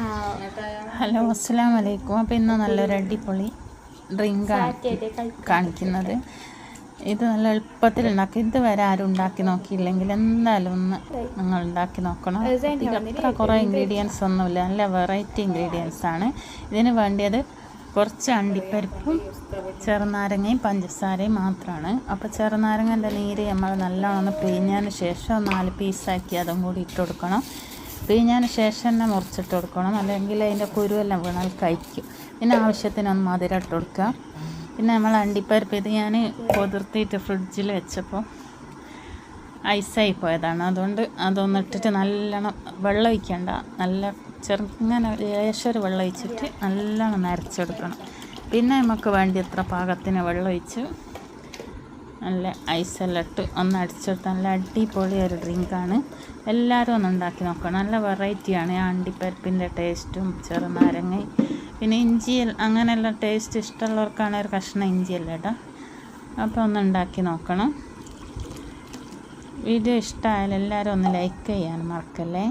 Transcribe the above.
Hello, അസ്സലാമു അലൈക്കും. അപ്പോൾ ഇന്ന് നല്ലൊരു അടിപൊളി ഡ്രിങ്കാണ് കാണിക്കുന്നത്. ഇത് നല്ല എളുപ്പത്തിൽ ഉണ്ടാക്കി, ഇതുവരെ ആരും ഉണ്ടാക്കി നോക്കിയില്ലെങ്കിൽ എന്തായാലും ഒന്ന് നിങ്ങൾ ഉണ്ടാക്കി നോക്കണം. അത്ര കുറേ ഇൻഗ്രീഡിയൻസ് ഒന്നുമില്ല, നല്ല വെറൈറ്റി ഇൻഗ്രീഡിയൻസ് ആണ്. ഇതിന് വേണ്ടിയത് കുറച്ച് അണ്ടിപ്പരിപ്പും ചെറുനാരങ്ങയും പഞ്ചസാരയും മാത്രമാണ്. അപ്പോൾ ചെറുനാരങ്ങൻ്റെ നീര് നമ്മൾ നല്ലോണം പിഴിഞ്ഞതിന് ശേഷം 4 പീസാക്കി അതും കൂടി ഇട്ട് കൊടുക്കണം. പിഴിഞ്ഞതിന് ശേഷം തന്നെ മുറിച്ചിട്ട് കൊടുക്കണം, അല്ലെങ്കിൽ അതിൻ്റെ കുരുവെല്ലാം വീണാൽ കഴിക്കും. പിന്നെ ആവശ്യത്തിനൊന്ന് മധുരം ഇട്ട് കൊടുക്കുക. പിന്നെ നമ്മൾ അണ്ടിപ്പരിപ്പ് ഇത് ഞാൻ കുതിർത്തിയിട്ട് ഫ്രിഡ്ജിൽ വെച്ചപ്പോൾ ഐസായി പോയതാണ്. അതുകൊണ്ട് അതൊന്ന് ഇട്ടിട്ട് നല്ലോണം വെള്ളം ഒഴിക്കേണ്ട, നല്ല ചെറുങ്ങനെ ലേശം വെള്ളം ഒഴിച്ചിട്ട് നല്ലോണം നരച്ചെടുക്കണം. പിന്നെ നമുക്ക് വേണ്ടി എത്ര പാകത്തിന് വെള്ളം ഒഴിച്ച് നല്ല ഐസെല്ലാം ഇട്ട് ഒന്ന് അടിച്ചെടുത്ത് നല്ല അടിപൊളി ഒരു ഡ്രിങ്കാണ്. എല്ലാവരും ഒന്ന് ഉണ്ടാക്കി നോക്കണം. നല്ല വെറൈറ്റിയാണ്. അണ്ടിപ്പരിപ്പിൻ്റെ ടേസ്റ്റും ചെറുനാരങ്ങയും പിന്നെ ഇഞ്ചി അങ്ങനെയുള്ള ടേസ്റ്റ് ഇഷ്ടമുള്ളവർക്കാണ് ഒരു കഷ്ണം ഇഞ്ചിയെല്ലാം ഇടാം. അപ്പോൾ ഒന്ന് ഉണ്ടാക്കി നോക്കണം. വീഡിയോ ഇഷ്ടമായാലും എല്ലാവരും ഒന്ന് ലൈക്ക് ചെയ്യാൻ മറക്കല്ലേ.